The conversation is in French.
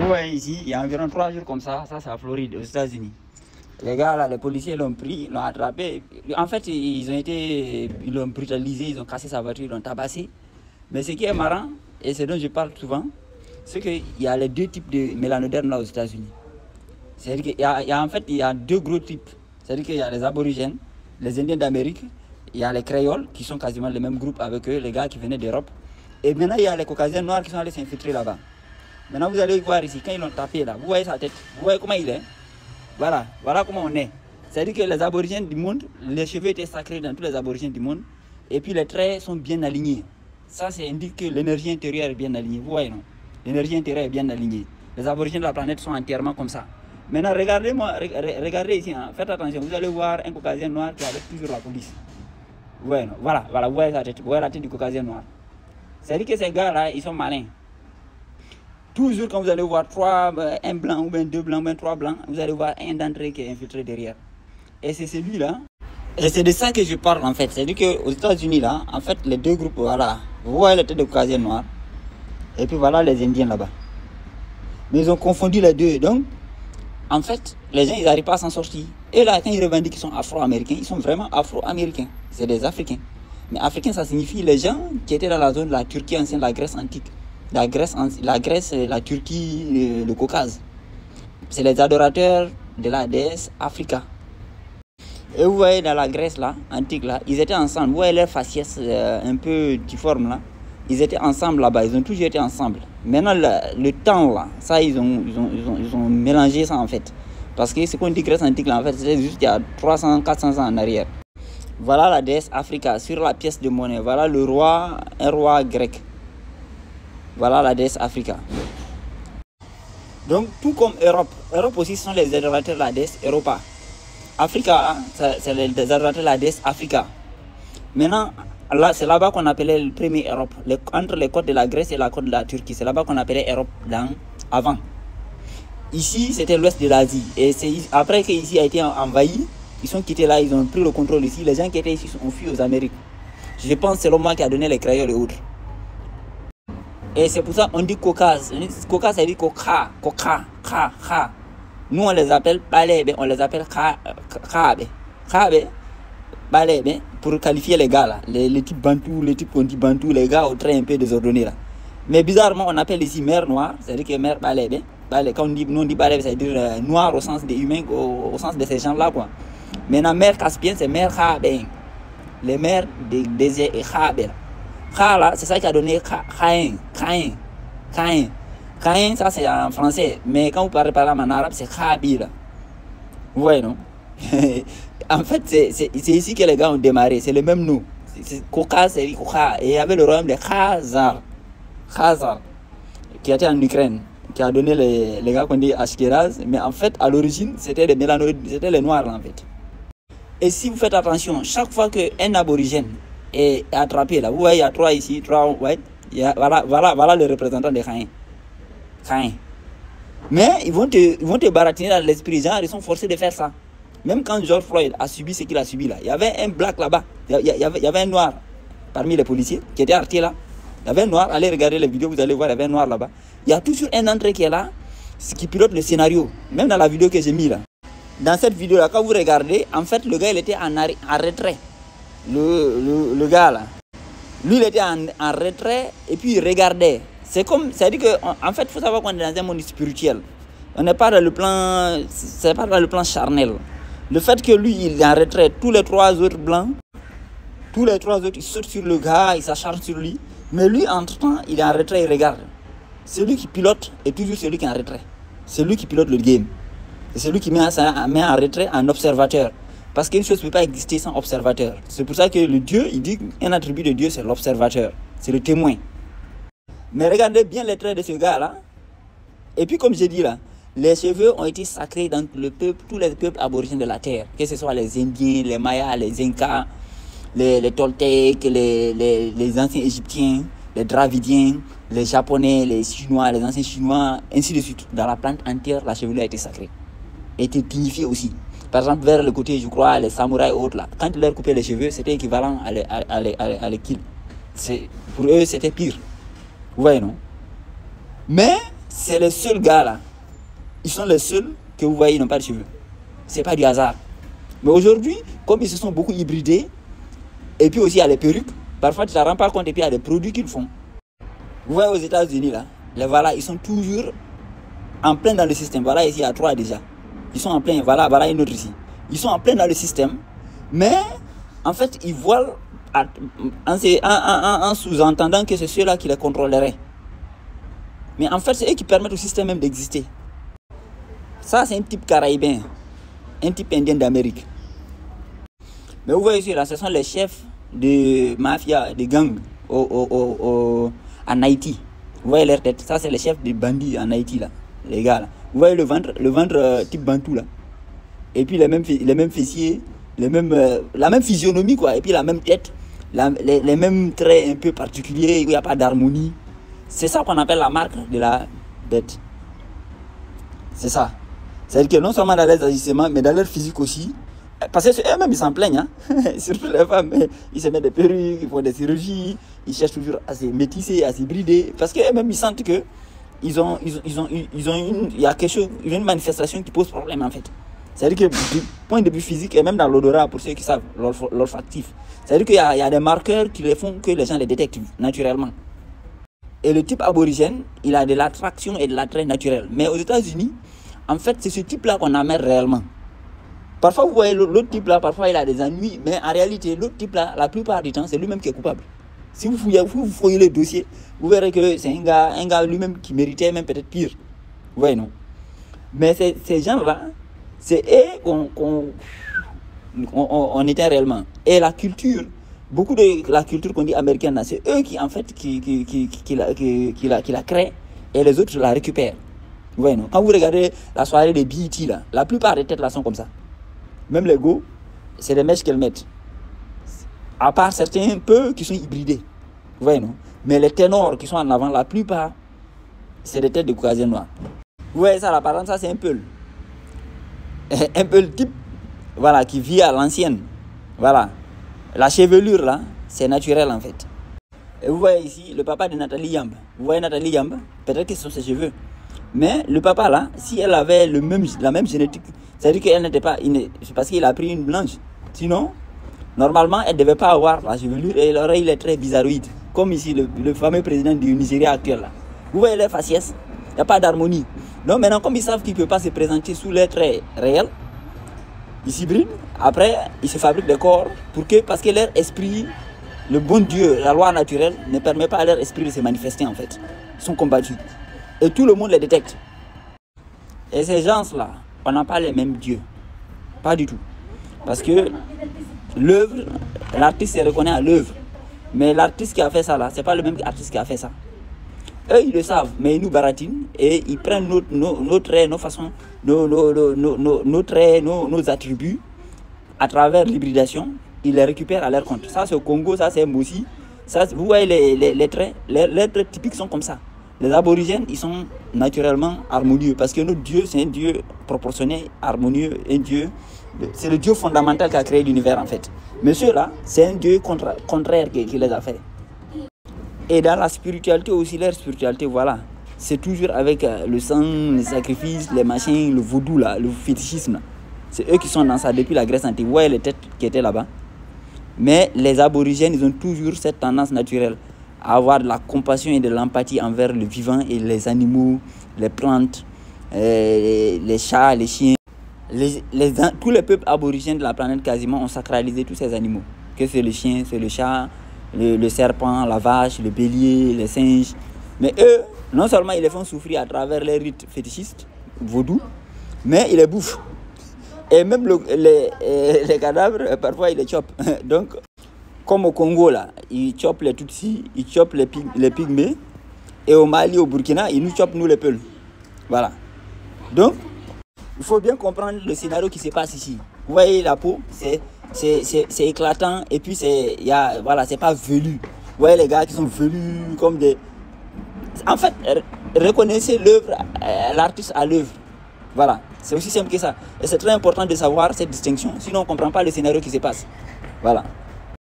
voyez ici, il y a environ 3 jours comme ça c'est à Floride, aux États-Unis. Les gars là, les policiers l'ont pris, l'ont attrapé. En fait, ils l'ont brutalisé, ils ont cassé sa voiture, ils l'ont tabassé. Mais ce qui est marrant, et c'est dont je parle souvent, c'est qu'il y a les deux types de mélanodermes là aux États-Unis. C'est-à-dire qu'il y a deux gros types. C'est-à-dire qu'il y a les aborigènes, les Indiens d'Amérique, il y a les créoles qui sont quasiment le même groupe avec eux, les gars qui venaient d'Europe. Et maintenant, il y a les caucasiens noirs qui sont allés s'infiltrer là-bas. Maintenant, vous allez voir ici, quand ils l'ont tapé là, vous voyez sa tête, vous voyez comment il est. Voilà comment on est. C'est-à-dire que les aborigènes du monde, les cheveux étaient sacrés dans tous les aborigènes du monde. Et puis les traits sont bien alignés. Ça indique que l'énergie intérieure est bien alignée. Vous voyez, non? L'énergie intérieure est bien alignée. Les aborigènes de la planète sont entièrement comme ça. Maintenant, regardez ici, hein. Faites attention, vous allez voir un caucasien noir qui est avec toujours la police. Vous voyez, non? Voilà, vous voyez sa tête, vous voyez la tête du caucasien noir. C'est-à-dire que ces gars-là, ils sont malins. Toujours quand vous allez voir un blanc ou bien deux blancs ou bien trois blancs, vous allez voir un d'entre eux qui est infiltré derrière. Et c'est celui-là. Et c'est de ça que je parle en fait. C'est-à-dire qu'aux États-Unis là, en fait les deux groupes, voilà. Vous voyez la tête de caucasien noir. Et puis voilà les Indiens là-bas. Mais ils ont confondu les deux. Donc, en fait, les gens ils n'arrivent pas à s'en sortir. Et là, quand ils revendiquent qu'ils sont afro-américains, ils sont vraiment afro-américains. C'est des Africains. Mais Africains, ça signifie les gens qui étaient dans la zone de la Turquie ancienne, la Grèce antique. La Grèce, la Turquie, le Caucase. C'est les adorateurs de la déesse Africa. Et vous voyez dans la Grèce là, antique là, ils étaient ensemble. Vous voyez leurs faciès un peu difformes là. Ils étaient ensemble là-bas, ils ont toujours été ensemble. Maintenant le temps là, ça ils ont mélangé ça en fait. Parce que ce qu'on dit Grèce antique là en fait, c'était juste il y a 300-400 ans en arrière. Voilà la déesse Africa sur la pièce de monnaie. Voilà un roi grec. Voilà la déesse Africa. Donc, tout comme Europe. Europe aussi sont les adorateurs de la déesse Europa. Africa, hein, c'est les adorateurs de la déesse Africa. Maintenant, là, c'est là-bas qu'on appelait le premier Europe. Entre les côtes de la Grèce et la côte de la Turquie. C'est là-bas qu'on appelait Europe avant. Ici, c'était l'ouest de l'Asie. Et c'est après qu'ici a été envahi, ils sont quittés là, ils ont pris le contrôle ici. Les gens qui étaient ici ont fui aux Amériques. Je pense c'est l'homme qui a donné les créoles et autres. Et c'est pour ça qu'on dit Caucase. Caucase, ça veut dire Coca. Nous, on les appelle Balebe, on les appelle Khabe. Balebe, pour qualifier les gars là. Les types Bantou, les types qu'on dit Bantou, les gars au trait un peu désordonnés là. Mais bizarrement, on appelle ici mer noire, c'est-à-dire que mer Balebe. Quand nous on dit Balebe, ça veut dire noir au sens des humains, au sens de ces gens-là quoi. Maintenant, mer Caspienne, c'est mer Khabe. Les mers des déserts et Khabe. Kha là, c'est ça qui a donné Caïn, ça c'est en français. Mais quand vous parlez par exemple en arabe, c'est Khabi là. Vous voyez, non? En fait, c'est ici que les gars ont démarré. C'est le même nom. Caucase, c'est Kouka. Et il y avait le royaume de Khazar, qui était en Ukraine, qui a donné les gars qu'on dit Ashkenaz. Mais en fait, à l'origine, c'était les Noirs là, en fait. Et si vous faites attention, chaque fois qu'un aborigène est attrapé là, vous voyez, il y a trois ici, ouais, voilà le représentant de Caïn. Mais ils vont te baratiner dans l'esprit, genre ils sont forcés de faire ça. Même quand George Floyd a subi ce qu'il a subi là, il y avait un black là-bas, il y avait un noir parmi les policiers qui était arrêté là. Il y avait un noir, allez regarder les vidéos, vous allez voir, il y avait un noir là-bas. Il y a toujours un d'entre eux qui est là, qui pilote le scénario, même dans la vidéo que j'ai mis là. Dans cette vidéo là, quand vous regardez, en fait le gars il était en retrait. Le gars là, lui il était en retrait et puis il regardait. C'est-à-dire qu'en fait il faut savoir qu'on est dans un monde spirituel. On n'est pas dans le plan, c'est pas dans le plan charnel. Le fait que lui il est en retrait, tous les trois autres blancs, ils sautent sur le gars, ils s'acharnent sur lui. Mais lui entre temps il est en retrait, il regarde. Celui qui pilote est toujours celui qui est en retrait. C'est lui qui pilote le game. C'est celui qui met en retrait un observateur. Parce qu'une chose ne peut pas exister sans observateur. C'est pour ça que le Dieu, il dit qu'un attribut de Dieu, c'est l'observateur. C'est le témoin. Mais regardez bien les traits de ce gars-là. Et puis comme j'ai dit là, les cheveux ont été sacrés dans tous les peuples aborigènes de la terre. Que ce soit les Indiens, les Mayas, les Incas, les Toltecs, les anciens Égyptiens, les Dravidiens, les Japonais, les Chinois, les anciens Chinois, ainsi de suite. Dans la plante entière, la chevelure a été sacrée. A été dignifiée aussi. Par exemple, vers le côté, je crois, les samouraïs et autres là, quand ils leur coupaient les cheveux, c'était équivalent à les kill. Pour eux, c'était pire. Vous voyez, non? Mais c'est les seuls gars là. Ils sont les seuls que vous voyez, ils n'ont pas de cheveux. C'est pas du hasard. Mais aujourd'hui, comme ils se sont beaucoup hybridés, et puis aussi il y a les perruques, parfois tu ne te rends pas compte et puis il y a des produits qu'ils font. Vous voyez aux États-Unis là, voilà, ils sont toujours en plein dans le système. Voilà, ici il y a 3 déjà. Ils sont en plein, voilà une autre ici. Ils sont en plein dans le système, mais en fait ils voient en sous-entendant que c'est ceux-là qui les contrôleraient. Mais en fait c'est eux qui permettent au système même d'exister. Ça c'est un type caraïbin, un type indien d'Amérique. Mais vous voyez ici là, ce sont les chefs de mafia, de gangs en Haïti. Vous voyez leur tête, ça c'est les chefs des bandits en Haïti là, les gars là. Vous voyez le ventre type bantou là. Et puis les mêmes fessiers, la même physionomie quoi, et puis la même tête, les mêmes traits un peu particuliers, il n'y a pas d'harmonie. C'est ça qu'on appelle la marque de la bête. C'est ça. C'est-à-dire que non seulement dans leurs agissements, mais dans leur physique aussi. Parce que eux-mêmes, ils s'en plaignent. Hein? Surtout les femmes, ils se mettent des perruques, ils font des chirurgies, ils cherchent toujours à se métisser, à s'hybrider. Parce qu'eux-mêmes, ils sentent que il y a quelque chose, une manifestation qui pose problème en fait. C'est-à-dire que du point de vue physique et même dans l'odorat, pour ceux qui savent, l'olfactif, c'est-à-dire qu'il y a des marqueurs qui les font que les gens les détectent naturellement. Et le type aborigène, il a de l'attraction et de l'attrait naturel. Mais aux États-Unis, en fait, c'est ce type-là qu'on amène réellement. Parfois, vous voyez l'autre type-là, parfois il a des ennuis, mais en réalité, l'autre type-là, la plupart du temps, c'est lui-même qui est coupable. Si vous fouillez le dossier, vous verrez que c'est un gars lui-même qui méritait même peut-être pire. Vous voyez, non? Mais ces gens-là, c'est eux qu'on était réellement. Et la culture, beaucoup de la culture qu'on dit américaine, c'est eux qui en fait qui la créent et les autres la récupèrent. Vous voyez, non? Quand vous regardez la soirée des BET, là, la plupart des têtes là sont comme ça. Même les go, c'est des mèches qu'elles mettent. À part certains peu qui sont hybridés. Vous voyez, non? Mais les ténors qui sont en avant, la plupart, c'est des têtes de caucasiens noirs. Vous voyez ça, l'apparence, ça c'est un peu le type, voilà, qui vit à l'ancienne. Voilà. La chevelure là, c'est naturel en fait. Et vous voyez ici le papa de Nathalie Yamb. Vous voyez Nathalie Yamb, peut-être que ce sont ses cheveux. Mais le papa là, si elle avait la même génétique, c'est-à-dire qu'elle n'était pas, c'est parce qu'il a pris une blanche. Sinon, normalement, elle ne devait pas avoir la chevelure et l'oreille est très bizarroïde. Comme ici, le fameux président du Nigeria actuel là. Vous voyez les faciès, il n'y a pas d'harmonie. Donc maintenant, comme ils savent qu'ils ne peuvent pas se présenter sous les traits réels, ils s'hybrident. Après, ils se fabriquent des corps parce que leur esprit, le bon Dieu, la loi naturelle, ne permet pas à leur esprit de se manifester en fait. Ils sont combattus. Et tout le monde les détecte. Et ces gens-là, on n'a pas les mêmes dieux. Pas du tout. Parce que l'œuvre, l'artiste se reconnaît à l'œuvre. Mais l'artiste qui a fait ça là, c'est pas le même artiste qui a fait ça. Eux, ils le savent, mais ils nous baratinent et ils prennent nos traits, nos façons, nos traits, nos attributs à travers l'hybridation. Ils les récupèrent à leur compte. Ça, c'est au Congo, ça, c'est Mossi. Ça, vous voyez les traits, les traits typiques sont comme ça. Les aborigènes, ils sont naturellement harmonieux parce que notre Dieu, c'est un Dieu proportionné, harmonieux, un Dieu. C'est le Dieu fondamental qui a créé l'univers en fait. Mais ceux-là, c'est un Dieu contraire qui les a fait. Et dans la spiritualité aussi, leur spiritualité, voilà. C'est toujours avec le sang, les sacrifices, les machins, le vaudou, là, le fétichisme. Là. C'est eux qui sont dans ça depuis la Grèce antique. Vous voyez les têtes qui étaient là-bas. Mais les aborigènes, ils ont toujours cette tendance naturelle à avoir de la compassion et de l'empathie envers le vivant et les animaux, les plantes, les chats, les chiens. Tous les peuples aborigènes de la planète quasiment ont sacralisé tous ces animaux. Que c'est le chien, c'est le chat, le serpent, la vache, le bélier, les singes. Mais eux, non seulement ils les font souffrir à travers les rites fétichistes, vaudous, mais ils les bouffent. Et même les cadavres, parfois ils les chopent. Donc, comme au Congo, là, ils chopent les Tutsis, ils chopent les Pygmées. Et au Mali, au Burkina, ils nous chopent, nous, les Peuls. Voilà. Donc, il faut bien comprendre le scénario qui se passe ici. Vous voyez la peau, c'est éclatant et puis voilà, c'est pas velu. Vous voyez les gars qui sont velus comme des... En fait, reconnaissez l'œuvre, l'artiste à l'œuvre. Voilà, c'est aussi simple que ça. Et c'est très important de savoir cette distinction, sinon on ne comprend pas le scénario qui se passe. Voilà.